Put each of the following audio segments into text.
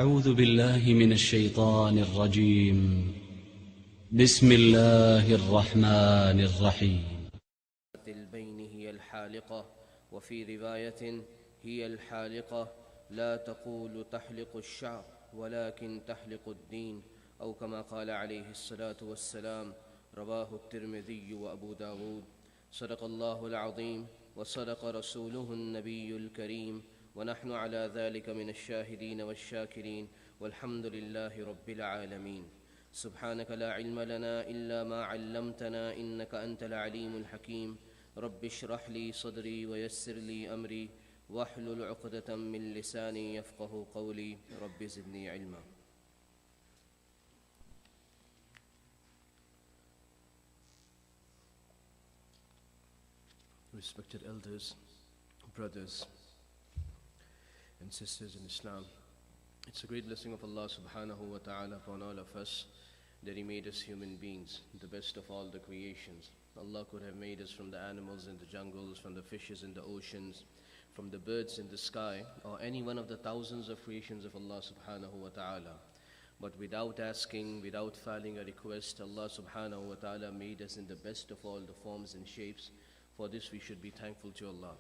أعوذ بالله من الشيطان الرجيم. بسم الله الرحمن الرحيم. البين هي الحالقة، وفي رواية هي الحالقة لا تقول تحلق الشعر ولكن تحلق الدين، أو كما قال عليه الصلاة والسلام. رواه الترمذي وأبو داود. صدق الله العظيم وصدق رسوله النبي الكريم، ونحن على ذلك من الشاهدين والشاكرين، والحمد لله رب العالمين. سبحانك لا علم لنا إلا ما علمتنا إنك أنت العليم الحكيم. رب اشرح لي صدري ويسر لي أمري واحلل عقدة من لساني يفقه قولي. رب زدني علما. Respected elders, brothers and sisters in Islam, it's a great blessing of Allah subhanahu wa ta'ala upon all of us that He made us human beings, the best of all the creations. Allah could have made us from the animals in the jungles, from the fishes in the oceans, from the birds in the sky, or any one of the thousands of creations of Allah subhanahu wa ta'ala. But without asking, without filing a request, Allah subhanahu wa ta'ala made us in the best of all the forms and shapes. For this we should be thankful to Allah.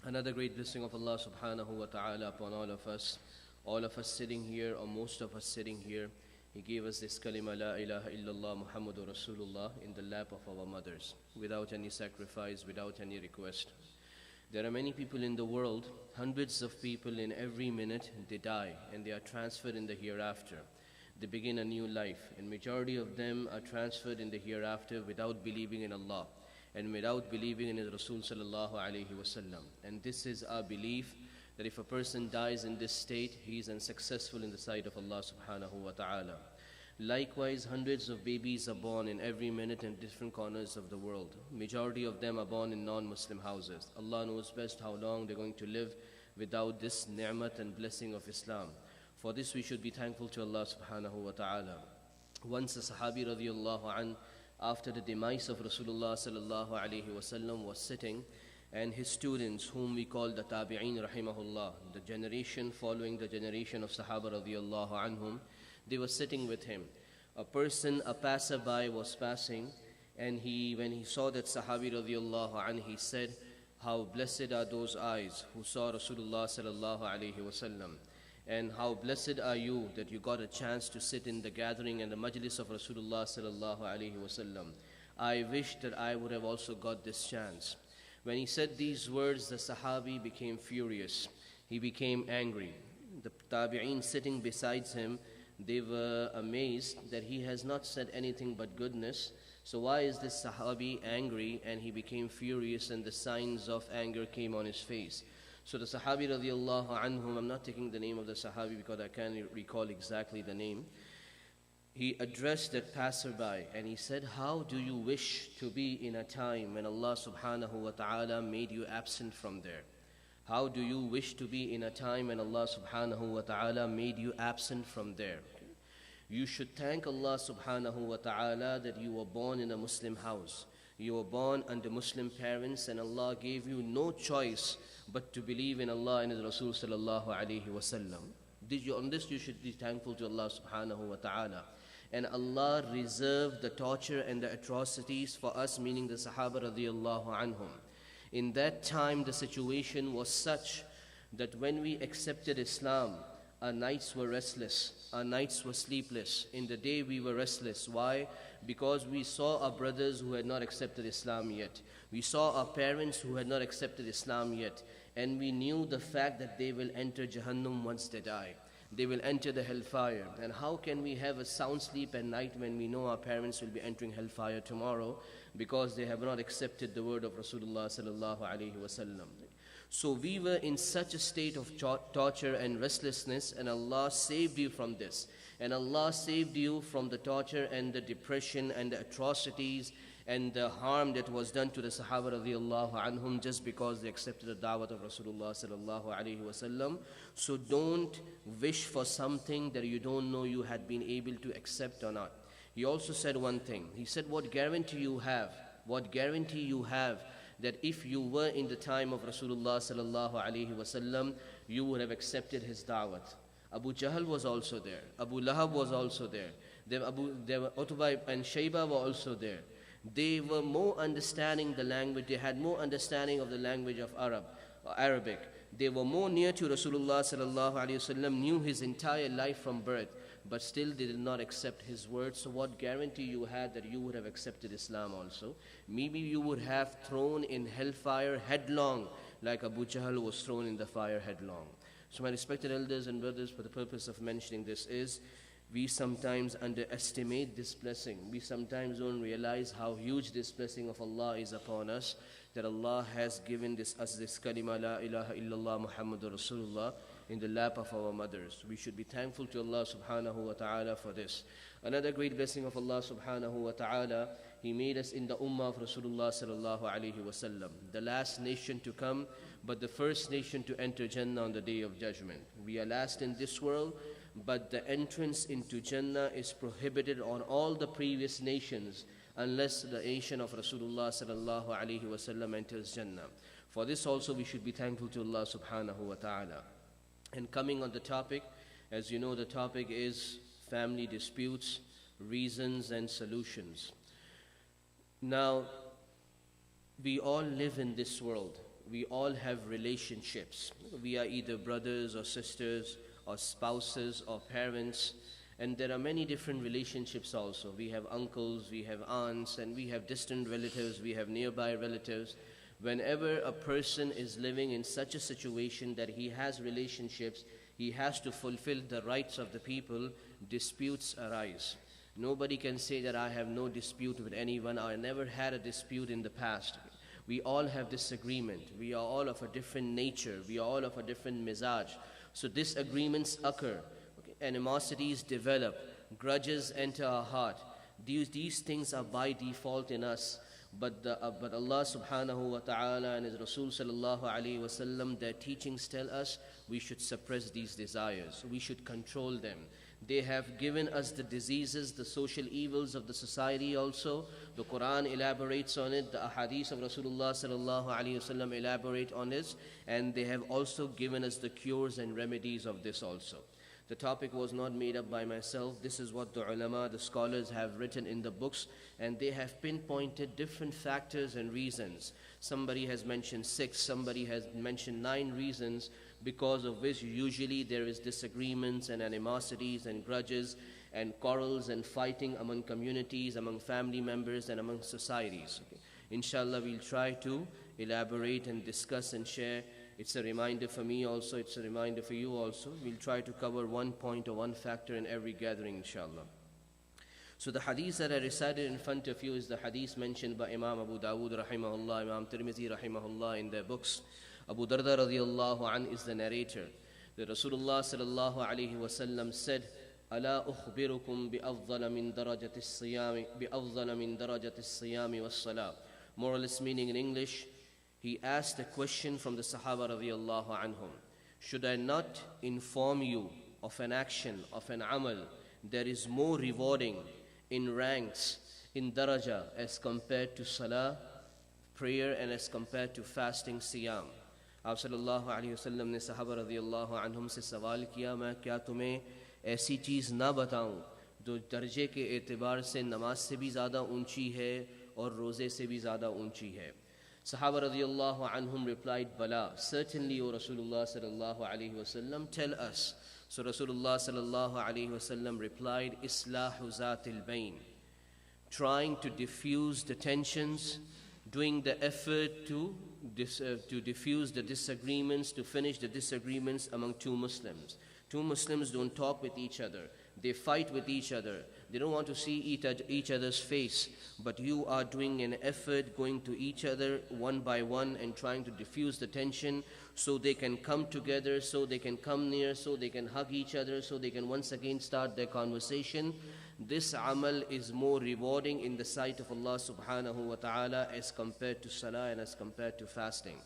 Another great blessing of Allah subhanahu wa ta'ala upon all of us sitting here, or most of us sitting here. He gave us this kalima, La ilaha illallah Muhammadur Rasulullah, in the lap of our mothers, without any sacrifice, without any request. There are many people in the world, hundreds of people in every minute, they die and they are transferred in the hereafter. They begin a new life, and majority of them are transferred in the hereafter without believing in Allah and without believing in His Rasul sallallahu alayhi wasallam. And this is our belief, that if a person dies in this state, he is unsuccessful in the sight of Allah subhanahu wa ta'ala. Likewise, hundreds of babies are born in every minute in different corners of the world. Majority of them are born in non-Muslim houses. Allah knows best how long they're going to live without this ni'mat and blessing of Islam. For this we should be thankful to Allah subhanahu wa ta'ala. Once a Sahabi radiallahu an, after the demise of Rasulullah sallallahu alayhi wasallam, was sitting, and his students, whom we call the tabi'een rahimahullah, the generation following the generation of Sahaba radiallahu anhum, they were sitting with him. A passerby was passing, and when he saw that Sahabi radiallahu anh, he said, how blessed are those eyes who saw Rasulullah sallallahu alayhi wasallam, and how blessed are you that you got a chance to sit in the gathering and the majlis of Rasulullah sallallahu alayhi wasallam. I wish that I would have also got this chance. When he said these words, the Sahabi became furious. He became angry. The tabi'een sitting beside him, they were amazed that he has not said anything but goodness. So why is this Sahabi angry? And he became furious, and the signs of anger came on his face. So the Sahabi radiallahu anhum, I'm not taking the name of the Sahabi because I can't recall exactly the name. He addressed that passerby and he said, how do you wish to be in a time when Allah subhanahu wa ta'ala made you absent from there? How do you wish to be in a time when Allah subhanahu wa ta'ala made you absent from there? You should thank Allah subhanahu wa ta'ala that you were born in a Muslim house. You were born under Muslim parents, and Allah gave you no choice but to believe in Allah and His Rasul sallallahu alayhi wa sallam. On this you should be thankful to Allah subhanahu wa ta'ala. And Allah reserved the torture and the atrocities for us, meaning the Sahaba radiallahu anhum. In that time the situation was such that when we accepted Islam, our nights were restless, our nights were sleepless. In the day we were restless. Why? Because we saw our brothers who had not accepted Islam yet. We saw our parents who had not accepted Islam yet. And we knew the fact that they will enter Jahannam once they die. They will enter the hellfire. And how can we have a sound sleep at night when we know our parents will be entering hellfire tomorrow because they have not accepted the word of Rasulullah sallallahu alayhi wasallam? So we were in such a state of torture and restlessness, and Allah saved you from this. And Allah saved you from the torture and the depression and the atrocities and the harm that was done to the Sahaba radiallahu anhum just because they accepted the da'wat of Rasulullah sallallahu alayhi wasallam. So don't wish for something that you don't know you had been able to accept or not. He also said one thing. He said, what guarantee you have that if you were in the time of Rasulullah sallallahu alayhi wasallam, you would have accepted his da'wat? Abu Jahl was also there. Abu Lahab was also there. Utbah and Shayba were also there. They were more understanding the language. They had more understanding of the language of Arabic. They were more near to Rasulullah sallallahu alaihi wasallam, knew his entire life from birth, but still they did not accept his words. So what guarantee you had that you would have accepted Islam also? Maybe you would have thrown in hellfire headlong, like Abu Jahl was thrown in the fire headlong. So my respected elders and brothers, for the purpose of mentioning this is, we sometimes underestimate this blessing. We sometimes don't realize how huge this blessing of Allah is upon us, that Allah has given us this kalima, la ilaha illallah Muhammadur Rasulullah, in the lap of our mothers. We should be thankful to Allah subhanahu wa ta'ala for this. Another great blessing of Allah subhanahu wa ta'ala, He made us in the ummah of Rasulullah sallallahu alayhi wa sallam, the last nation to come, but the first nation to enter Jannah on the Day of Judgment. We are last in this world, but the entrance into Jannah is prohibited on all the previous nations, unless the nation of Rasulullah sallallahu alayhi wa sallam enters Jannah. For this also we should be thankful to Allah subhanahu wa ta'ala. And coming on the topic, as you know, the topic is family disputes, reasons and solutions. Now, we all live in this world. We all have relationships. We are either brothers or sisters or spouses or parents. And there are many different relationships also. We have uncles, we have aunts, and we have distant relatives, we have nearby relatives. Whenever a person is living in such a situation that he has relationships, he has to fulfill the rights of the people, disputes arise. Nobody can say that I have no dispute with anyone, I never had a dispute in the past. We all have disagreement. We are all of a different nature. We are all of a different mizaj. So disagreements occur. Animosities develop. Grudges enter our heart. These things are by default in us. But Allah subhanahu wa ta'ala and His Rasul sallallahu alayhi wa sallam, their teachings tell us we should suppress these desires. We should control them. They have given us the diseases, the social evils of the society also. The Quran elaborates on it. The ahadith of Rasulullah sallallahu alayhi wa sallam elaborate on this. And they have also given us the cures and remedies of this also. The topic was not made up by myself. This is what the ulama, the scholars have written in the books, and they have pinpointed different factors and reasons. Somebody has mentioned 6, somebody has mentioned 9 reasons because of which usually there is disagreements and animosities and grudges and quarrels and fighting among communities, among family members and among societies. Okay. Inshallah, we'll try to elaborate and discuss and share. It's a reminder for me also, it's a reminder for you also. We'll try to cover one point or one factor in every gathering, inshallah. So the hadith that I recited in front of you is the hadith mentioned by Imam Abu Dawood rahimahullah, Imam Tirmidhi rahimahullah in their books. Abu Darda radiyallahu an is the narrator. The Rasulullah sallallahu alayhi wa sallam said, ألا أخبركم بأفضل من درجة الصيام بأفضل من درجة الصيام والصلاة. More or less meaning in English, he asked a question from the Sahaba radiyallahu anhum. Should I not inform you of an action, of an amal that is more rewarding in ranks, in daraja, as compared to salah, prayer, and as compared to fasting, siyam? आप सल्लल्लाहु अलैहि वसल्लम ने सहाबा रज़ियल्लाहु अन्हुम से सवाल किया, मैं क्या तुम्हें ऐसी चीज़ ना बताऊं जो दर्जे के एतबार से नमाज से भी ज़्यादा ऊंची है और रोज़े से भी ज़्यादा ऊंची है? Sahaba radiyallahu anhum replied, Bala, certainly, O Rasulullah sallallahu alayhi wa sallam, tell us. So Rasulullah sallallahu alayhi wa sallam replied, Islahu zatil bayn, trying to diffuse the tensions, doing the effort to diffuse the disagreements, to finish the disagreements among two Muslims. Two Muslims don't talk with each other. They fight with each other. They don't want to see each other's face. But you are doing an effort, going to each other one by one and trying to diffuse the tension so they can come together, so they can come near, so they can hug each other, so they can once again start their conversation. This amal is more rewarding in the sight of Allah subhanahu wa ta'ala as compared to salah and as compared to fasting.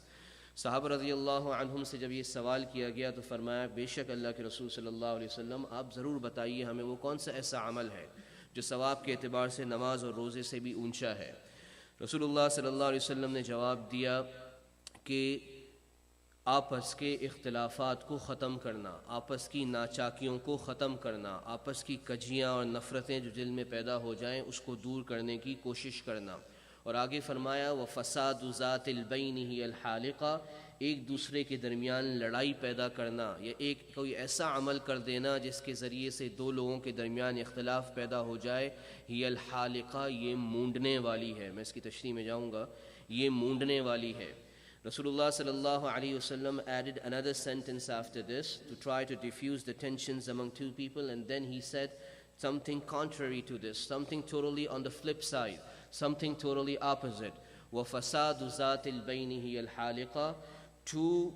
साहब रज़ियल्लाहु अन्हुम से जब ये सवाल किया गया तो फरमाया, बेशक अल्लाह के रसूल सल्लल्लाहु अलैहि वसल्लम, आप ज़रूर बताइए हमें वो कौन सा ऐसा अमल है जो सवाब के एतबार से नमाज और रोज़े से भी ऊंचा है। रसूलुल्लाह सल्लल्लाहु अलैहि वसल्लम ने जवाब दिया कि आपस के इख्तिलाफात को ख़त्म करना, आपस की नाचाकियों को ख़त्म करना, आपस की कजियाँ और नफ़रतें जो दिल में पैदा हो जाएं उसको दूर करने की कोशिश करना। और आगे फरमाया व फ़सादु ज़ातिल बैनि हियल हालिक़ा, एक दूसरे के दरमियान लड़ाई पैदा करना या एक कोई ऐसा अमल कर देना जिसके ज़रिए से दो लोगों के दरमियान इख्तिलाफ़ पैदा हो जाए। हियल हालिक़ा, ये मूंडने वाली है। मैं इसकी तशरीह में जाऊँगा, ये मूंडने वाली है। Rasulullah sallallahu alaihi wasallam added another sentence after this to try to diffuse the tensions among two people, and then he said something contrary to this, something totally on the flip side, something totally opposite. وَفَسَادُ ذَاتِ الْبَيْنِ هِيَ الْحَالِقَةِ, to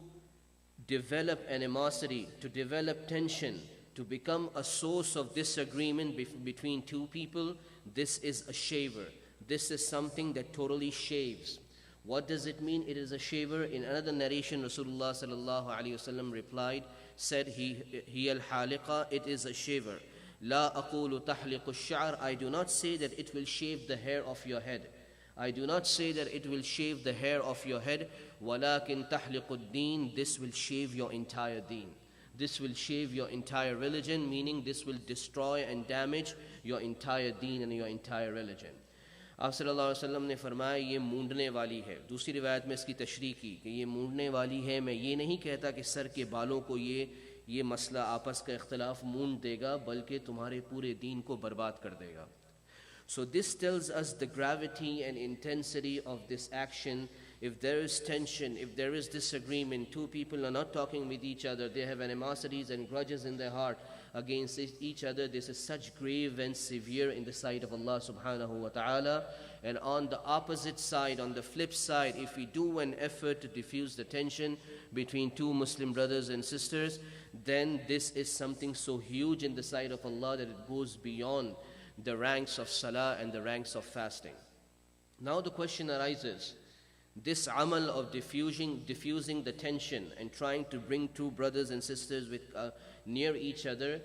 develop animosity, to develop tension, to become a source of disagreement between two people, this is a shaver. This is something that totally shaves. What does it mean? It is a shaver. In another narration, Rasulullah sallallahu alaihi wasallam replied, said, "He al-haliqa, it is a shaver. La aqulu tahliqu ash-sha'r, I do not say that it will shave the hair of your head. I do not say that it will shave the hair of your head. Walakin tahliqu ad-deen, this will shave your entire deen. This will shave your entire religion, meaning this will destroy and damage your entire deen and your entire religion." आप सल्लल्लाहु अलैहि वसल्लम ने फरमाया ये मूंडने वाली है। दूसरी रिवायत में इसकी तशरीह की कि ये मूंडने वाली है। मैं ये नहीं कहता कि सर के बालों को ये मसला आपस का इख्तिलाफ मूंड देगा, बल्कि तुम्हारे पूरे दीन को बर्बाद कर देगा। So this tells us the gravity and intensity of this action. If there is tension, if there is disagreement, two people are not talking with each other, they have animosities and grudges in their heart against each other, this is such grave and severe in the sight of Allah subhanahu wa ta'ala. And on the opposite side, on the flip side, if we do an effort to diffuse the tension between two Muslim brothers and sisters, then this is something so huge in the sight of Allah that it goes beyond the ranks of salah and the ranks of fasting. Now the question arises, this amal of diffusing the tension and trying to bring two brothers and sisters near each other,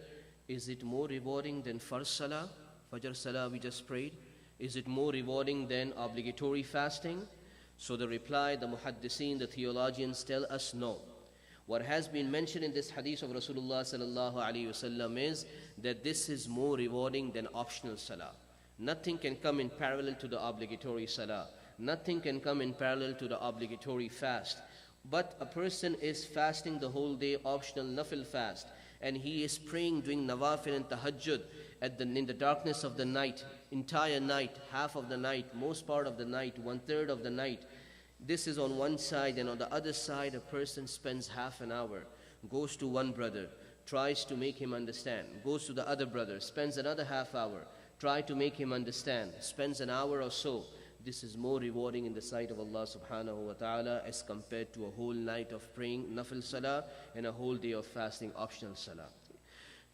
is it more rewarding than farz salah, fajr salah we just prayed? Is it more rewarding than obligatory fasting? So the reply, the muhaddiseen, the theologians tell us no. What has been mentioned in this hadith of Rasulullah sallallahu alaihi wasallam is that this is more rewarding than optional salah. Nothing can come in parallel to the obligatory salah. Nothing can come in parallel to the obligatory fast. But a person is fasting the whole day, optional nafil fast, and he is praying, doing nawafil and tahajjud in the darkness of the night, entire night, half of the night, most part of the night, 1/3 of the night. This is on one side, and on the other side a person spends half an hour, goes to one brother, tries to make him understand, goes to the other brother, spends another half hour, try to make him understand, spends an hour or so. This is more rewarding in the sight of Allah subhanahu wa ta'ala as compared to a whole night of praying nafil salah and a whole day of fasting optional salah.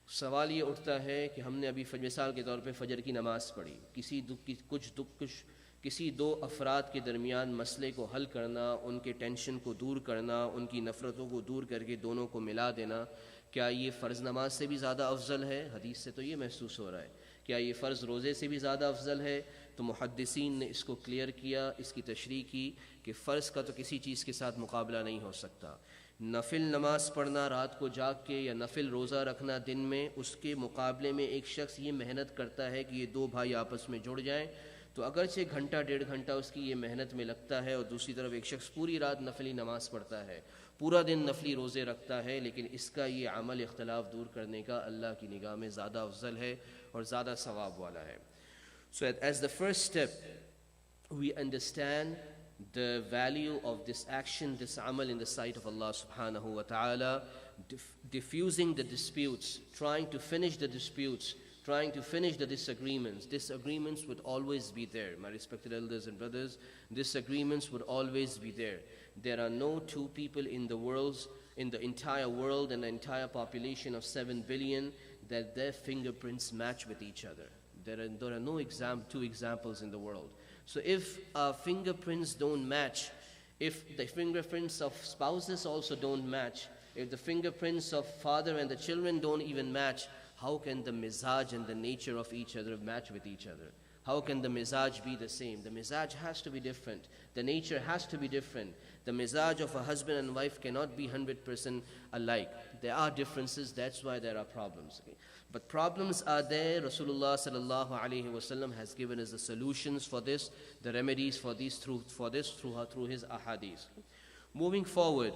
सवाल ये उठता है कि हमने अभी मिसाल के तौर पे फजर की नमाज़ पढ़ी, किसी दो अफराद के दरमियान मसले को हल करना, उनके टेंशन को दूर करना, उनकी नफ़रतों को दूर करके दोनों को मिला देना, क्या ये फ़र्ज़ नमाज से भी ज़्यादा अफजल है? हदीस से तो ये महसूस हो रहा है। क्या ये फ़र्ज़ रोज़े से भी ज़्यादा अफजल है? तो मुहद्दिसीन ने इसको क्लियर किया, इसकी तशरीह की कि फ़र्ज़ का तो किसी चीज़ के साथ मुकाबला नहीं हो सकता। नफिल नमाज पढ़ना रात को जाग के या नफिल रोज़ा रखना दिन में, उसके मुकाबले में एक शख्स ये मेहनत करता है कि ये दो भाई आपस में जुड़ जाएं, तो अगरचे घंटा 1.5 घंटा उसकी ये मेहनत में लगता है, और दूसरी तरफ एक शख्स पूरी रात नफली नमाज पढ़ता है, पूरा दिन नफली रोज़े रखता है, लेकिन इसका ये अमल इख्तिलाफ दूर करने का अल्लाह की निगाह में ज़्यादा अफजल है और ज़्यादा सवाब वाला है। So as the first step, we understand the value of this action, this amal in the sight of Allah subhanahu wa ta'ala, diffusing the disputes, trying to finish the disputes, trying to finish the disagreements. Disagreements would always be there, my respected elders and brothers. Disagreements would always be there. There are no two people in the entire world and the entire population of 7 billion that their fingerprints match with each other. There are no two examples in the world. So if fingerprints don't match, if the fingerprints of spouses also don't match, if the fingerprints of father and the children don't even match, how can the mizaj and the nature of each other match with each other? How can the mizaj be the same? The mizaj has to be different. The nature has to be different. The mizaj of a husband and wife cannot be 100% alike. There are differences, that's why there are problems. Okay? But problems are there. Rasulullah sallallahu alaihi wasallam has given us the solutions for this, the remedies for these through his ahadith. Moving forward,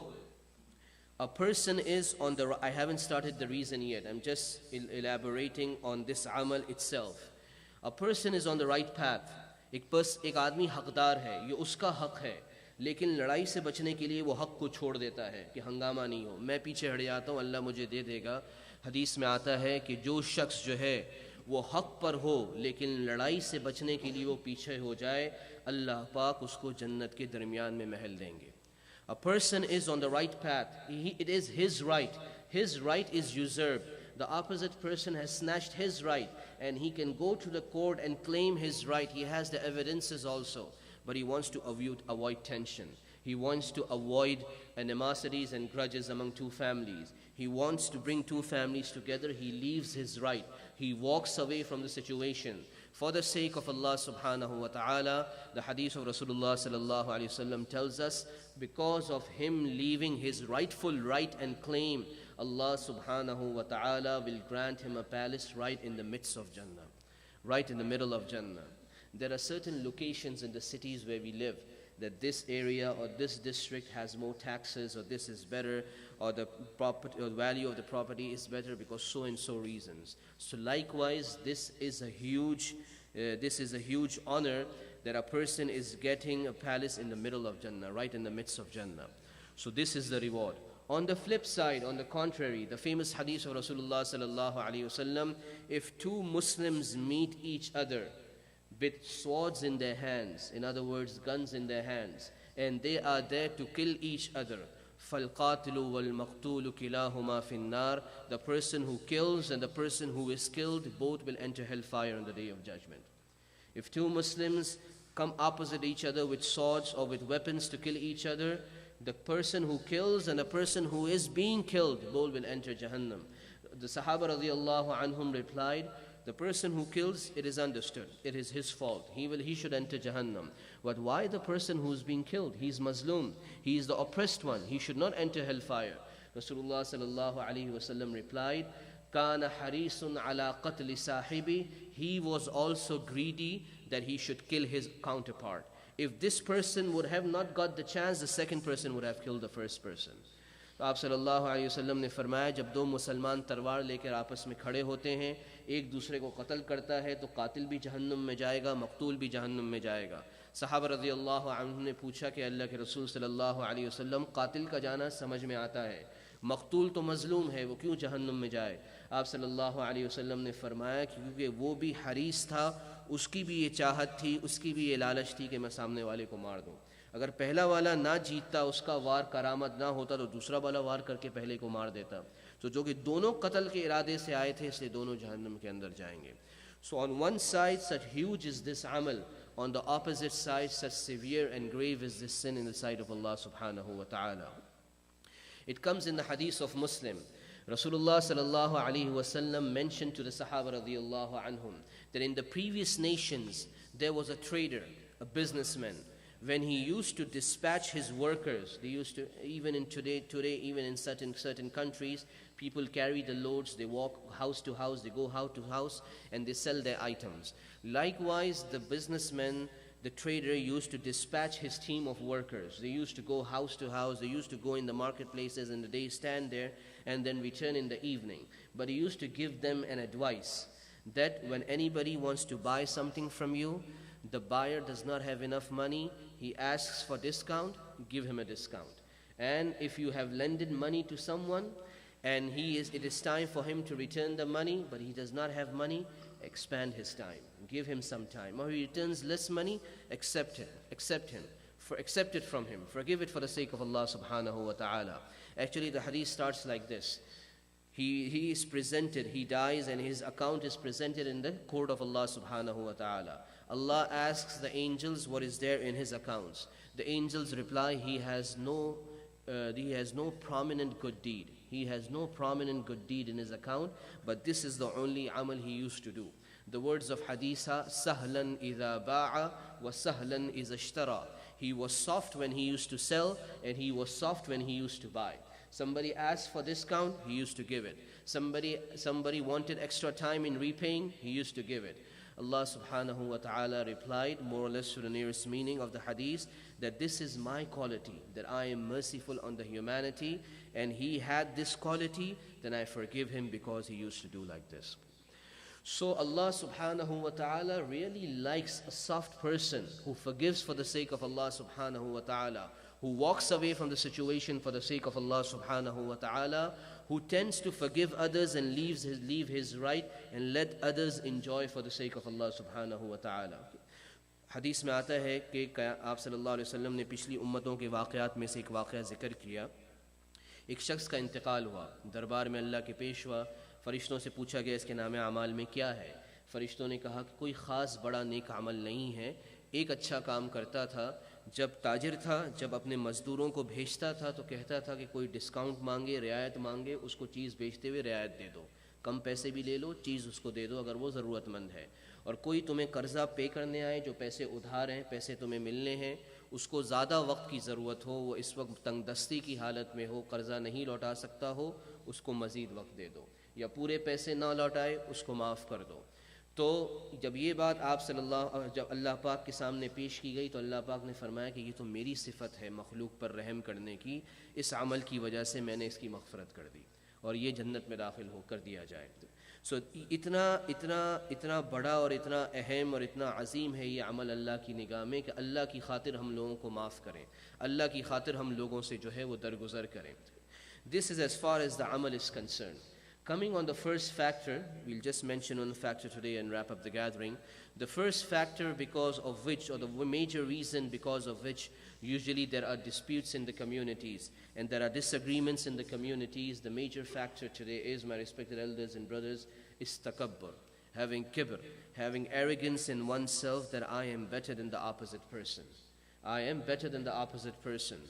a person is on the, I haven't started the reason yet, I'm just elaborating on this amal itself. A person is on the right path. एक आदमी हकदार है, ये उसका हक है, लेकिन लड़ाई से बचने के लिए वो हक को छोड़ देता है कि हंगामा नहीं हो, मैं पीछे हट जाता हूँ, अल्लाह मुझे दे देगा। हदीस में आता है कि जो शख्स जो है वो हक पर हो लेकिन लड़ाई से बचने के लिए वो पीछे हो जाए, अल्लाह पाक उसको जन्नत के दरमियान में महल देंगे। A person is on the right path. It is his right. His right is usurped. The opposite person has snatched his right, and he can go to the court and claim his right. He has the evidences also, but he wants to avoid tension. He wants to avoid animosities and grudges among two families. He wants to bring two families together. He leaves his right. He walks away from the situation. For the sake of Allah subhanahu wa ta'ala, the hadith of Rasulullah sallallahu alayhi wasallam tells us, because of him leaving his rightful right and claim, Allah subhanahu wa ta'ala will grant him a palace right in the midst of Jannah, right in the middle of Jannah. There are certain locations in the cities where we live that this area or this district has more taxes, or this is better, or the property or value of the property is better because so and so reasons. So likewise, this is a huge honor that a person is getting a palace in the middle of Jannah, right in the midst of Jannah. So this is the reward. On the flip side, on the contrary, the famous hadith of Rasulullah sallallahu alaihi wasallam, if two Muslims meet each other with swords in their hands, in other words, guns in their hands, and they are there to kill each other, فَالْقَاتِلُ وَالْمَقْتُولُ كِلَاهُمَا فِي النَّارِ, the person who kills and the person who is killed, both will enter hellfire on the day of judgment. If two Muslims come opposite each other with swords or with weapons to kill each other, the person who kills and the person who is being killed, both will enter Jahannam. The Sahaba radiallahu anhum replied, the person who kills, it is understood, it is his fault, he should enter Jahannam. But why the person who is being killed? He is Mazlum, he is the oppressed one, he should not enter hellfire. Rasulullah sallallahu alaihi wasallam replied, Kana harisun ala qatli sahibi, he was also greedy that he should kill his counterpart. If this person would have not got the chance, the second person would have killed the first person. तो आप सल्लल्लाहु अलैहि वसल्लम ने फरमाया, जब दो मुसलमान तलवार लेकर आपस में खड़े होते हैं, एक दूसरे को कत्ल करता है तो कातिल भी जहन्नुम में जाएगा, मकतूल भी जहन्नुम में जाएगा। सहाबा रज़ियल्लाहु अन्हुम ने पूछा कि अल्लाह के रसूल सल्लल्लाहु अलैहि वसल्लम, कातिल का जाना समझ में आता है, मकतूल तो मजलूम है, वो क्यों जहन्नुम में जाए? आप सल्लल्लाहु अलैहि वसल्लम ने फरमाया क्योंकि वो भी हरीस था, उसकी भी ये चाहत थी, उसकी भी ये लालच थी कि मैं सामने वाले को मार दूँ। अगर पहला वाला ना जीतता, उसका वार करामत ना होता, तो दूसरा वाला वार करके पहले को मार देता। तो जो कि दोनों कत्ल के इरादे से आए थे, इसलिए दोनों जहन्नम के अंदर जाएंगे। So on one side, such huge is this amal. On the opposite side, such severe and grave is this sin in the sight of Allah subhanahu wa ta'ala. It comes in the hadith of Muslim. Rasulullah sallallahu alaihi wasallam mentioned to the Sahaba radiyallahu anhum that in the previous nations there was a trader, a businessman. When he used to dispatch his workers, they used to, even in today, even in certain countries, people carry the loads, they walk house to house, they go house to house, and they sell their items. Likewise, the businessman, the trader used to dispatch his team of workers. They used to go house to house, they used to go in the marketplaces in the day, stand there, and then return in the evening. But he used to give them an advice that when anybody wants to buy something from you, the buyer does not have enough money, he asks for discount, give him a discount. And if you have lended money to someone and it is time for him to return the money, but he does not have money, expand his time, give him some time. Or he returns less money, accept it from him, forgive it for the sake of Allah subhanahu wa ta'ala. Actually, the hadith starts like this. He is presented, he dies, and his account is presented in the court of Allah subhanahu wa ta'ala. Allah asks the angels what is there in his accounts. The angels reply, he has no prominent good deed. He has no prominent good deed in his account, but this is the only amal he used to do. The words of hadith are, Sahlan idha ba'a wa sahlan idha ishtara. He was soft when he used to sell, and he was soft when he used to buy. Somebody asked for discount, he used to give it. Somebody wanted extra time in repaying, he used to give it. Allah subhanahu wa ta'ala replied, more or less to the nearest meaning of the hadith, that this is my quality, that I am merciful on the humanity, and he had this quality, then I forgive him because he used to do like this. So Allah subhanahu wa ta'ala really likes a soft person who forgives for the sake of Allah subhanahu wa ta'ala, who walks away from the situation for the sake of Allah subhanahu wa ta'ala, who tends to forgive others and leave his right and let others enjoy for the sake of Allah subhanahu wa ta'ala. हदीस में आता है कि आप सल्लल्लाहु अलैहि वसल्लम ने पिछली उम्मतों के वाक़यात में से एक वाक़या ज़िक्र किया। एक शख्स का इंतकाल हुआ, दरबार में अल्लाह के पेश हुआ, फ़रिश्तों से पूछा गया इसके नाम अमाल में क्या है। फ़रिश्तों ने कहा कि कोई ख़ास बड़ा नेक अमल नहीं है, एक अच्छा काम करता था, जब ताजिर था, जब अपने मज़दूरों को भेजता था तो कहता था कि कोई डिस्काउंट मांगे, रियायत मांगे, उसको चीज़ बेचते हुए रियायत दे दो, कम पैसे भी ले लो, चीज़ उसको दे दो अगर वो ज़रूरतमंद है। और कोई तुम्हें कर्ज़ा पे करने आए, जो पैसे उधार हैं, पैसे तुम्हें मिलने हैं, उसको ज़्यादा वक्त की ज़रूरत हो, वो इस वक्त तंगदस्ती की हालत में हो, कर्ज़ा नहीं लौटा सकता हो, उसको मज़ीद वक्त दे दो, या पूरे पैसे ना लौटाए उसको माफ़ कर दो। तो जब ये बात जब अल्लाह पाक के सामने पेश की गई तो अल्लाह पाक ने फरमाया कि ये तो मेरी सिफ़त है मखलूक पर रहम करने की, इस अमल की वजह से मैंने इसकी मग़फ़रत कर दी और ये जन्नत में दाखिल हो कर दिया जाए। सो इतना बड़ा और इतना अहम और इतना अजीम है ये अमल अल्लाह की निगाह में कि अल्लाह की खातिर हम लोगों को माफ़ करें, अल्लाह की खातिर हम लोगों से जो है वो दरगुज़र करें। This is as far as the amal is concerned. Coming on the first factor, we'll just mention one factor today and wrap up the gathering. The first factor because of which, or the major reason because of which usually there are disputes in the communities and there are disagreements in the communities, the major factor today is, my respected elders and brothers, is takabbur, having kibr, having arrogance in oneself that I am better than the opposite person. I am better than the opposite person.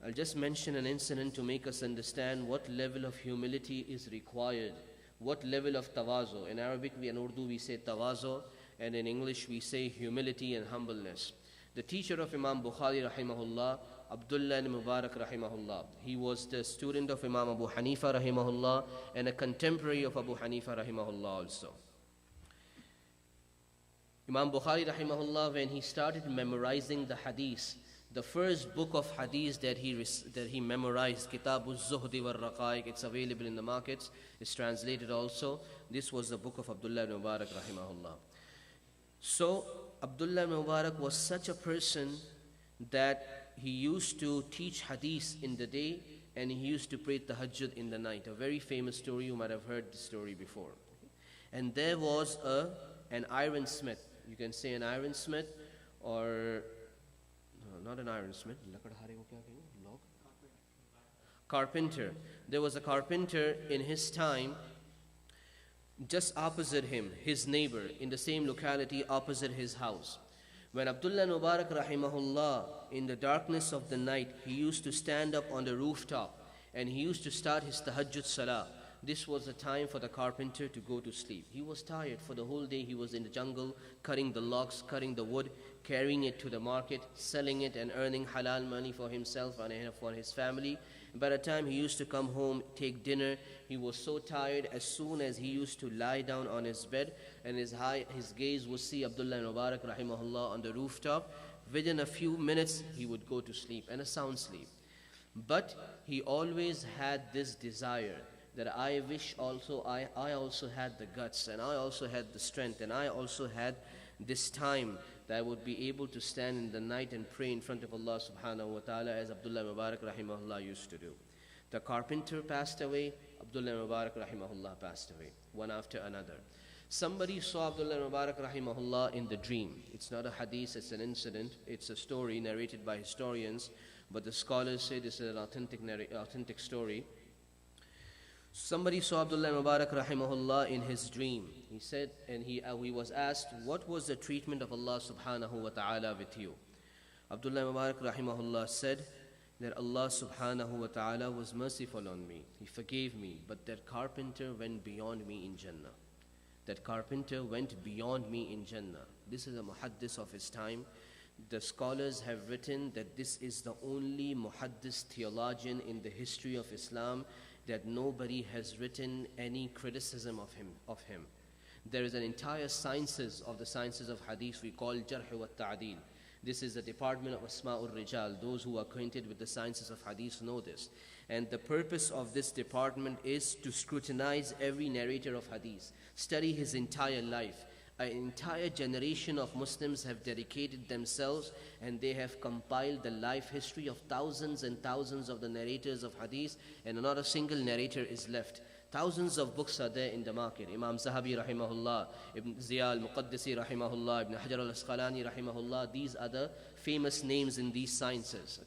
I'll just mention an incident to make us understand what level of humility is required, what level of tawazu. In Arabic and Urdu we say tawazu, and in English we say humility and humbleness. The teacher of Imam Bukhari rahimahullah, Abdullah ibn Mubarak rahimahullah, he was the student of Imam Abu Hanifa rahimahullah and a contemporary of Abu Hanifa rahimahullah also. Imam Bukhari rahimahullah, when he started memorizing the hadith, the first book of hadith that he memorized, Kitabuz Zuhdi wal Raqaiq, it's available in the markets, it's translated also. This was the book of Abdullah ibn Mubarak rahimahullah. So Abdullah ibn Mubarak was such a person that he used to teach hadith in the day and he used to pray tahajjud in the night. A very famous story, you might have heard the story before. And there was an ironsmith, you can say an ironsmith, or not an ironsmith, carpenter. There was a carpenter in his time. Just opposite him, his neighbor in the same locality opposite his house. When Abdullah Mubarak rahimahullah, in the darkness of the night, he used to stand up on the rooftop and he used to start his tahajjud salah. This was the time for the carpenter to go to sleep. He was tired for the whole day. He was in the jungle, cutting the logs, cutting the wood, carrying it to the market, selling it and earning halal money for himself and for his family. By the time he used to come home, take dinner, he was so tired. As soon as he used to lie down on his bed and his gaze would see Abdullah Mubarak rahimahullah on the rooftop, within a few minutes he would go to sleep, and a sound sleep. But he always had this desire that I wish also I also had the guts and I also had the strength and I also had this time that I would be able to stand in the night and pray in front of Allah subhanahu wa ta'ala as Abdullah Mubarak rahimahullah used to do. The carpenter passed away, Abdullah Mubarak rahimahullah passed away, one after another. Somebody saw Abdullah Mubarak rahimahullah in the dream. It's not a hadith, it's an incident, it's a story narrated by historians, but the scholars say this is an authentic story. Somebody saw Abdullah Mubarak rahimahullah in his dream. He said, and he was asked, what was the treatment of Allah subhanahu wa ta'ala with you? Abdullah Mubarak rahimahullah said that Allah subhanahu wa ta'ala was merciful on me. He forgave me, but that carpenter went beyond me in Jannah. That carpenter went beyond me in Jannah. This is a muhaddis of his time. The scholars have written that this is the only muhaddis theologian in the history of Islam that nobody has written any criticism of him. There is an entire sciences of the sciences of hadith we call Jarh wa Ta'deel. This is the department of Asma'ul Rijal. Those who are acquainted with the sciences of hadith know this. And the purpose of this department is to scrutinize every narrator of hadith, study his entire life. An entire generation of Muslims have dedicated themselves and they have compiled the life history of thousands and thousands of the narrators of hadith, and not a single narrator is left. Thousands of books are there in the market. Imam Zahabi rahimahullah, Ibn Ziya al-Muqaddisi rahimahullah, Ibn Hajar al-Asqalani rahimahullah. These are the famous names in these sciences.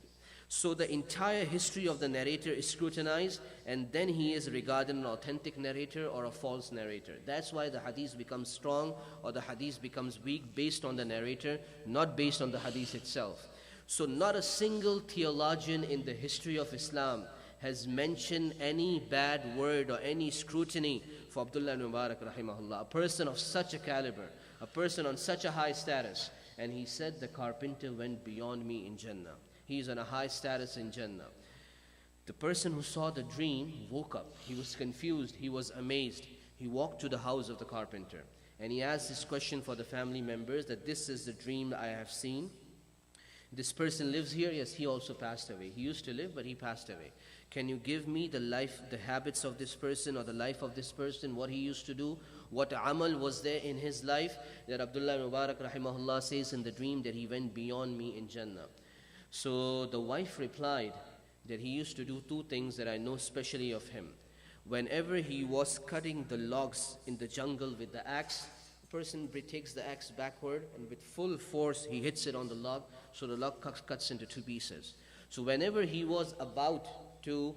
So the entire history of the narrator is scrutinized, and then he is regarded an authentic narrator or a false narrator. That's why the hadith becomes strong or the hadith becomes weak based on the narrator, not based on the hadith itself. So not a single theologian in the history of Islam has mentioned any bad word or any scrutiny for Abdullah ibn Mubarak rahimahullah, a person of such a caliber, a person on such a high status. And he said the carpenter went beyond me in Jannah. He is on a high status in Jannah. The person who saw the dream woke up. He was confused. He was amazed. He walked to the house of the carpenter and he asked this question for the family members, that this is the dream I have seen. This person lives here. Yes, he also passed away. He used to live, but he passed away. Can you give me the life, the habits of this person or the life of this person, what he used to do, what amal was there in his life? That Abdullah ibn Mubarak rahimahullah says in the dream that he went beyond me in Jannah. So the wife replied that he used to do two things that I know specially of him. Whenever he was cutting the logs in the jungle with the axe, the person takes the axe backward and with full force he hits it on the log, so the log cuts into two pieces. So whenever he was about to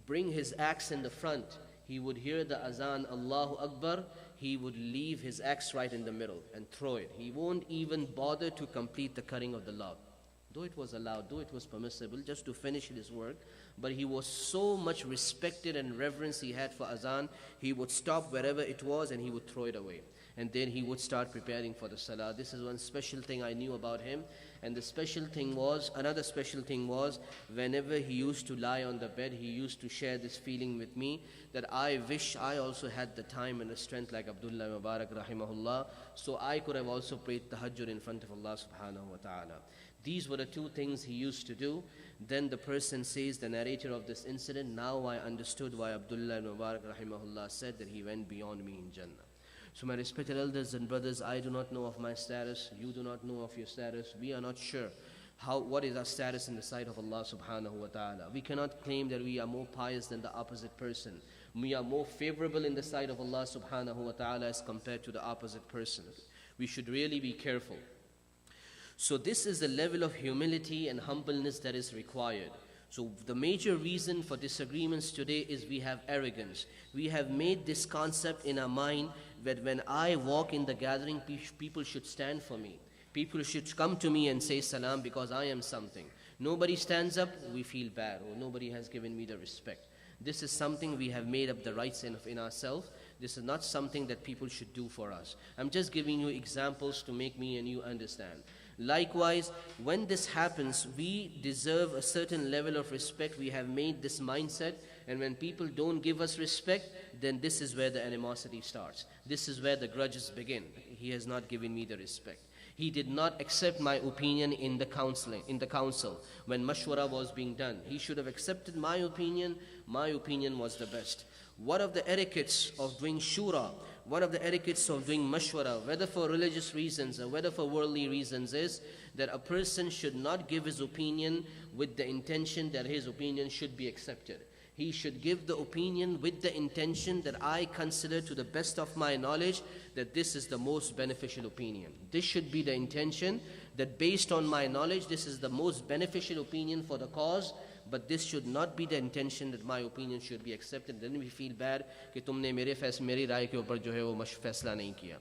bring his axe in the front, he would hear the azan, Allahu Akbar. He would leave his axe right in the middle and throw it. He won't even bother to complete the cutting of the log. Though it was allowed, though it was permissible, just to finish his work, but he was so much respected and reverence he had for azan, he would stop wherever it was and he would throw it away. And then he would start preparing for the salah. This is one special thing I knew about him. And the special thing was, another special thing was, whenever he used to lie on the bed, he used to share this feeling with me that I wish I also had the time and the strength like Abdullah Mubarak rahimahullah, so I could have also prayed tahajjud in front of Allah subhanahu wa ta'ala. These were the two things he used to do. Then the person says, the narrator of this incident, now I understood why Abdullah Mubarak rahimahullah said that he went beyond me in Jannah. So my respected elders and brothers, I do not know of my status. You do not know of your status. We are not sure what is our status in the sight of Allah subhanahu wa ta'ala. We cannot claim that we are more pious than the opposite person. We are more favorable in the sight of Allah subhanahu wa ta'ala as compared to the opposite person. We should really be careful. So this is the level of humility and humbleness that is required. So the major reason for disagreements today is we have arrogance. We have made this concept in our mind that when I walk in the gathering, people should stand for me. People should come to me and say salam because I am something. Nobody stands up, we feel bad, or nobody has given me the respect. This is something we have made up the rights in ourselves. This is not something that people should do for us. I'm just giving you examples to make me and you understand. Likewise, when this happens, we deserve a certain level of respect. We have made this mindset, and when people don't give us respect, then this is where the animosity starts. This is where the grudges begin. He has not given me the respect. He did not accept my opinion in the council when mashwara was being done. He should have accepted my opinion. My opinion was the best. One of the etiquettes of doing shura, one of the etiquettes of doing mashwara, whether for religious reasons or whether for worldly reasons, is that a person should not give his opinion with the intention that his opinion should be accepted. He should give the opinion with the intention that I consider to the best of my knowledge that this is the most beneficial opinion. This should be the intention, that based on my knowledge, this is the most beneficial opinion for the cause. But this should not be the intention that my opinion should be accepted. Then we feel bad कि तुमने मेरी राय के ऊपर जो है वो फैसला नहीं किया.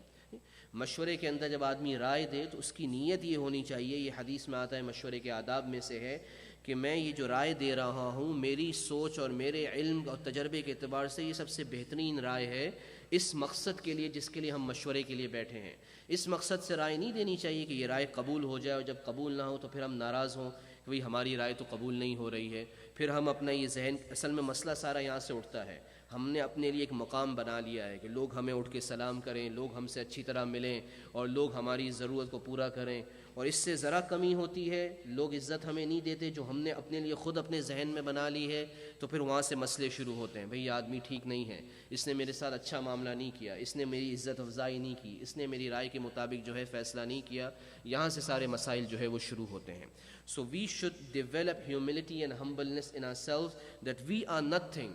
मशवरे के अंदर जब आदमी राय दे तो उसकी नीयत ये होनी चाहिए. ये हदीस में आता है, मशवरे के आदाब में से है कि मैं ये जो राय दे रहा हूँ मेरी सोच और मेरे इल्म और तजर्बे के एतबार से ये सबसे बेहतरीन राय है इस मकसद के लिए जिसके लिए हम मशवरे के लिए बैठे हैं। इस मकसद से राय नहीं देनी चाहिए कि ये राय कबूल हो जाए और जब कबूल ना हो तो फिर हम नाराज़ हों कि भाई हमारी राय तो कबूल नहीं हो रही है, फिर हम अपना ये जहन, असल में मसला सारा यहाँ से उठता है। हमने अपने लिए एक मकाम बना लिया है कि लोग हमें उठ के सलाम करें, लोग हमसे अच्छी तरह मिलें और लोग हमारी ज़रूरत को पूरा करें, और इससे ज़रा कमी होती है, लोग इज़्ज़त हमें नहीं देते जो हमने अपने लिए ख़ुद अपने जहन में बना ली है, तो फिर वहाँ से मसले शुरू होते हैं। भाई ये आदमी ठीक नहीं है, इसने मेरे साथ अच्छा मामला नहीं किया, इसने मेरी इज़्ज़त अफजाई नहीं की, इसने मेरी राय के मुताबिक जो है फ़ैसला नहीं किया, यहाँ से सारे मसाइल जो है वो शुरू होते हैं। So we should develop humility and humbleness in ourselves that we are nothing.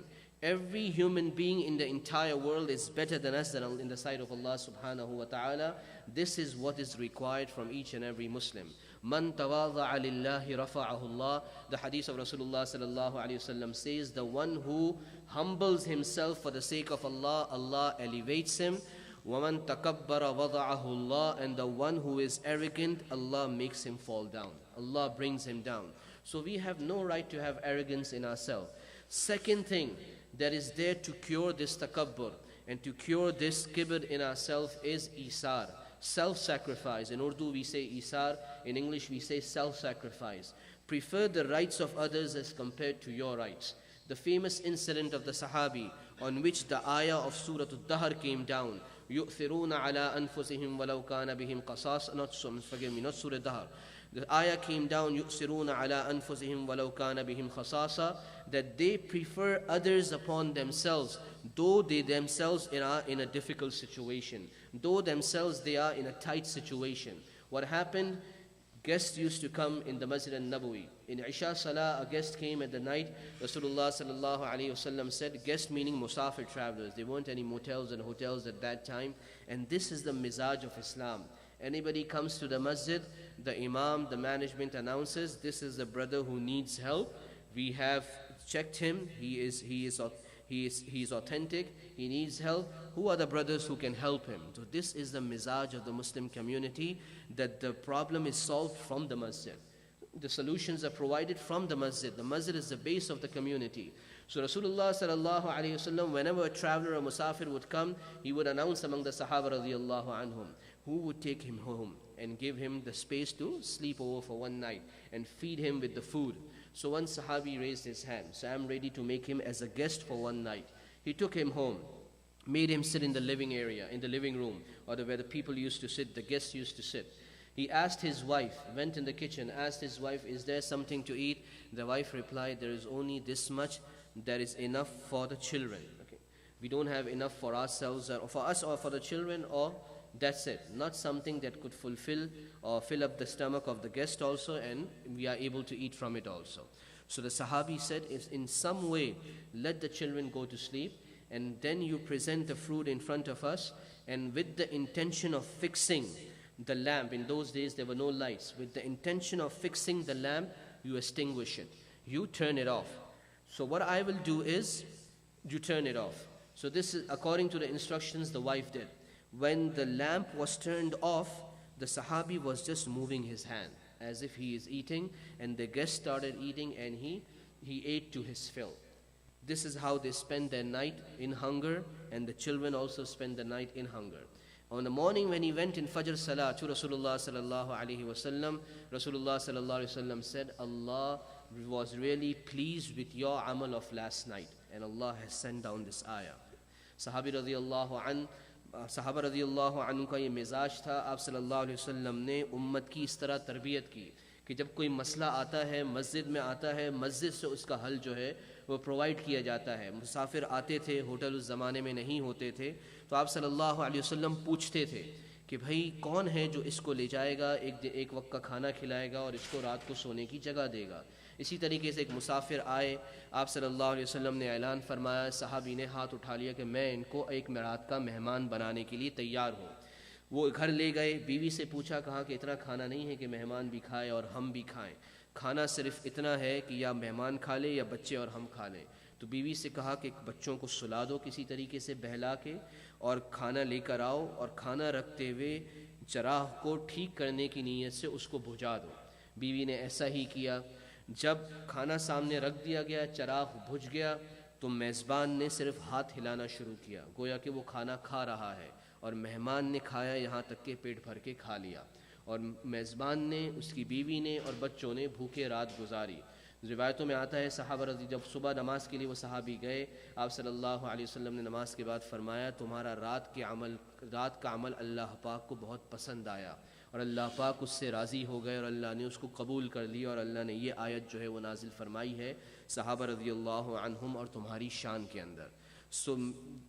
Every human being in the entire world is better than us in the sight of Allah subhanahu wa ta'ala. This is what is required from each and every Muslim. Man tawadha'a lillahi rafa'ahu Allah. The hadith of Rasulullah sallallahu alayhi wa sallam says, the one who humbles himself for the sake of Allah, Allah elevates him. وَمَن تَكَبَّرَ وَضَعَهُ اللَّهُ. And the one who is arrogant, Allah makes him fall down. Allah brings him down. So we have no right to have arrogance in ourselves. Second thing that is there to cure this takabbur and to cure this kibr in ourselves is isar, self-sacrifice. In Urdu we say isar, in English we say self-sacrifice. Prefer the rights of others as compared to your rights. The famous incident of the Sahabi on which the ayah of Surah Al-Dahr came down, يُؤْثِرُونَ عَلَىٰ أَنفُسِهِمْ وَلَوْ كَانَ بِهِمْ قَصَاصٌ. Not Surah Dahr. The ayah came down, يُؤْثِرُونَ عَلَىٰ أَنفُسِهِمْ وَلَوْ كَانَ بِهِمْ خَصَاصًا, that they prefer others upon themselves, though they themselves are in a difficult situation, though themselves they are in a tight situation. What happened? Guests used to come in the Masjid al-Nabawi. In Isha Salah, a guest came at the night. Rasulullah sallallahu alayhi wasallam said, guest meaning musafir travelers. There weren't any motels and hotels at that time. And this is the mizaj of Islam. Anybody comes to the masjid, the imam, the management announces, this is the brother who needs help. We have checked him. He is authentic. He needs help. Who are the brothers who can help him? So this is the mizaj of the Muslim community, that the problem is solved from the masjid. The solutions are provided from the masjid. The masjid is the base of the community. So Rasulullah sallallahu alayhi wasallam, whenever a traveler or musafir would come, he would announce among the Sahaba radiyallahu anhum who would take him home and give him the space to sleep over for one night and feed him with the food. So one Sahabi raised his hand, so I'm ready to make him as a guest for one night. He took him home, made him sit in the living area, in the living room, or where the people used to sit, the guests used to sit. He asked his wife, went in the kitchen, asked his wife, is there something to eat? The wife replied, there is only this much, that is enough for the children. Okay. We don't have enough for ourselves, or for us or for the children, or that's it. Not something that could fulfill or fill up the stomach of the guest also, and we are able to eat from it also. So the Sahabi said, if in some way let the children go to sleep, and then you present the fruit in front of us, and with the intention of fixing the lamp. In those days there were no lights. With the intention of fixing the lamp, you extinguish it. You turn it off. So what I will do is, you turn it off. So this is according to the instructions the wife did. When the lamp was turned off, the Sahabi was just moving his hand as if he is eating, and the guest started eating, and he ate to his fill. This is how they spend their night in hunger, and the children also spend the night in hunger. On the morning when he went in Fajr Salah to Rasulullah sallallahu alaihi wasallam, Rasulullah sallallahu alaihi wasallam said, Allah was really pleased with your amal of last night, and Allah has sent down this ayah. Sahabi Sahaba radiyallahu anhu का ये मिजाज था. आप सल्लल्लाहु अलैहि वसल्लम ने उम्मत की इस तरह तरबियत की कि जब कोई मसला आता है, मस्जिद में आता है, मस्जिद से उसका हल जो है वो प्रोवाइड किया जाता है. मुसाफिर आते थे, होटल उस ज़माने में नहीं होते थे, तो आप सल्लल्लाहु अलैहि वसल्लम पूछते थे कि भाई कौन है जो इसको ले जाएगा, एक वक्त का खाना खिलाएगा और इसको रात को सोने की जगह देगा. इसी तरीके से एक मुसाफिर आए, आप सल्लल्लाहु अलैहि वसल्लम ने ऐलान फरमाया, सहाबी ने हाथ उठा लिया कि मैं इनको एक रात का मेहमान बनाने के लिए तैयार हूँ. वो घर ले गए, बीवी से पूछा, कहा कि इतना खाना नहीं है कि मेहमान भी खाए और हम भी खाएं. खाना सिर्फ इतना है कि या मेहमान खा ले या बच्चे और हम खा लें. तो बीवी से कहा कि बच्चों को सुला दो किसी तरीके से बहला के, और खाना लेकर आओ, और खाना रखते हुए चराग को ठीक करने की नीयत से उसको बुझा दो. बीवी ने ऐसा ही किया. जब खाना सामने रख दिया गया, चराग बुझ गया, तो मेज़बान ने सिर्फ हाथ हिलाना शुरू किया, गोया कि वो खाना खा रहा है, और मेहमान ने खाया यहाँ तक के पेट भर के खा लिया, और मेज़बान ने, उसकी बीवी ने और बच्चों ने भूखे रात गुजारी। रिवायतों में आता है सहाबा रज़ी, जब सुबह नमाज के लिए वो सहाबी गए, आप सल्लल्लाहु अलैहि वसल्लम ने नमाज के बाद फरमाया, तुम्हारा रात का अमल अल्लाह पाक को बहुत पसंद आया, और अल्लाह पाक उससे राज़ी हो गए, और अल्लाह ने उसको कबूल कर लिया, और अल्लाह ने ये आयत जो है वो नाजिल फरमाई है सहाबा रज़ी अल्लाह अन्हुम और तुम्हारी शान के अंदर। सो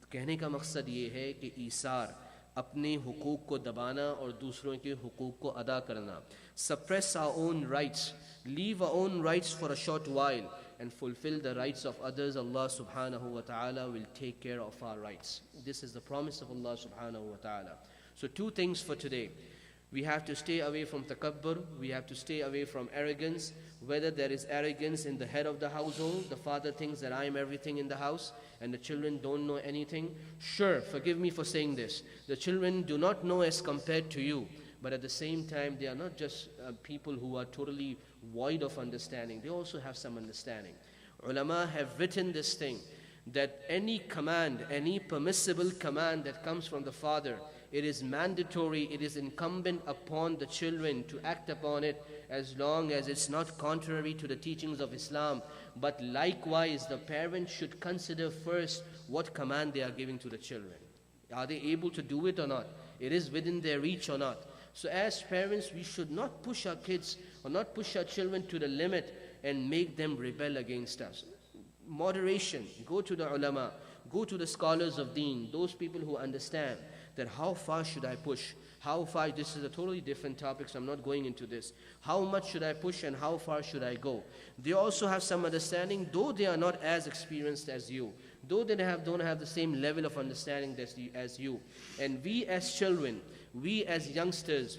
कहने का मकसद ये है कि ईसार, अपने हुकूक को दबाना और दूसरों के हुकूक को अदा करना, suppress our own rights, leave our own rights for a short while and fulfill the rights of others. Allah subhanahu wa ta'ala will take care of our rights. This is the promise of Allah subhanahu wa ta'ala. So two things for today. We have to stay away from takabbur, we have to stay away from arrogance. Whether there is arrogance in the head of the household, the father thinks that I am everything in the house and the children don't know anything. Sure, forgive me for saying this, the children do not know as compared to you, but at the same time they are not just people who are totally void of understanding, they also have some understanding. Ulama have written this thing, that any command, any permissible command that comes from the father, it is mandatory, it is incumbent upon the children to act upon it, as long as it's not contrary to the teachings of Islam. But likewise, the parents should consider first what command they are giving to the children. Are they able to do it or not? It is within their reach or not? So as parents, we should not push our kids or not push our children to the limit and make them rebel against us. Moderation, go to the ulama, go to the scholars of deen, those people who understand that how far should I push, how far, this is a totally different topic, so I'm not going into this. How much should I push and how far should I go? They also have some understanding, though they are not as experienced as you, though they don't have the same level of understanding as you. And we as children, we as youngsters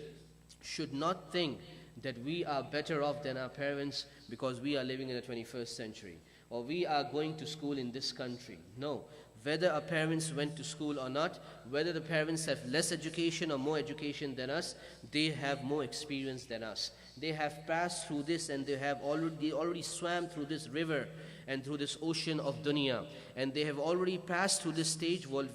should not think that we are better off than our parents because we are living in the 21st century, or we are going to school in this country. No. Whether our parents went to school or not, whether the parents have less education or more education than us, they have more experience than us. They have passed through this, and they already swam through this river and through this ocean of dunya, and they have already passed through this stage where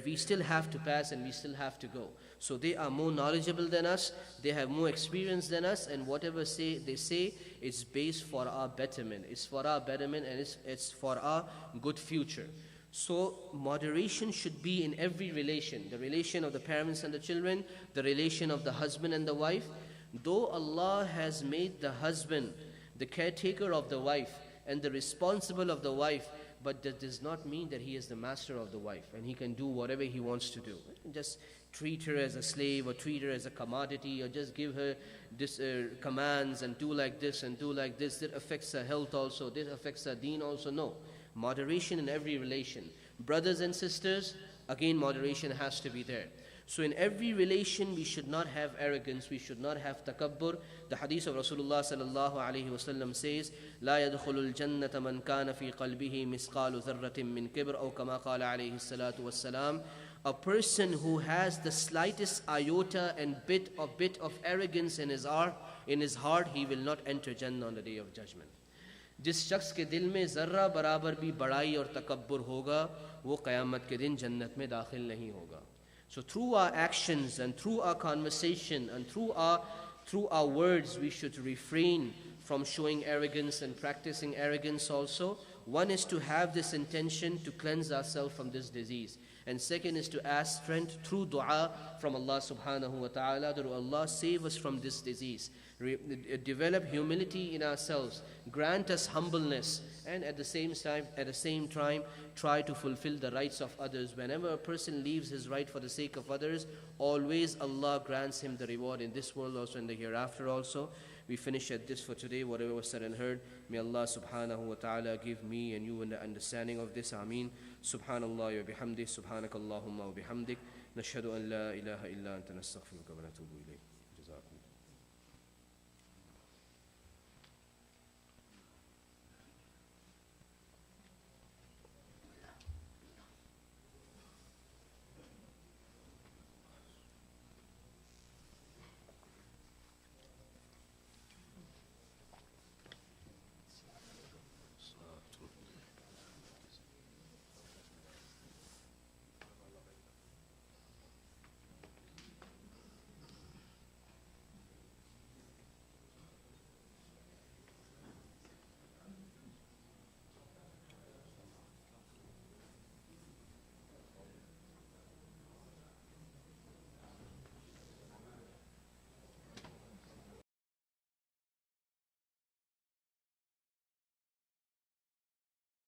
we still have to pass and we still have to go. So they are more knowledgeable than us, they have more experience than us, and whatever they say, it's based for our betterment. It's for our betterment, and it's for our good future. So moderation should be in every relation, the relation of the parents and the children, the relation of the husband and the wife. Though Allah has made the husband the caretaker of the wife and the responsible of the wife, but that does not mean that he is the master of the wife and he can do whatever he wants to do. Just treat her as a slave or treat her as a commodity, or just give her this commands and do like this and do like this. That affects her health also, this affects her deen also. No. Moderation in every relation. Brothers and sisters, again moderation has to be there. So in every relation we should not have arrogance, we should not have takabbur. The hadith of Rasulullah sallallahu alaihi wasallam says, لا يدخل الجنة من كان في قلبه مثقال ذرة من كبر, أو كما قال عليه الصلاة والسلام. A person who has the slightest iota and bit of arrogance in his heart, he will not enter Jannah on the day of judgment. जिस शख्स के दिल में ज़र्रा बराबर भी बड़ाई और तकब्बुर होगा, वो क़यामत के दिन जन्नत में दाखिल नहीं होगा. So through our actions and through our conversation and through our words, we should refrain from showing arrogance and practicing arrogance also. One is to have this intention to cleanse ourselves from this disease. And second is to ask strength through dua from Allah subhanahu wa ta'ala, that Allah save us from this disease. Develop humility in ourselves, grant us humbleness, and at the same time try to fulfill the rights of others. Whenever a person leaves his right for the sake of others, always Allah grants him the reward in this world also and the hereafter also. We finish at this for today. Whatever was said and heard, may Allah subhanahu wa ta'ala give me and you the understanding of this. Ameen. Subhanallah wa bihamdik, subhanakallahumma wa bihamdik, nashhadu an la ilaha illa anta nastaghfiruka wa natubu ilayk.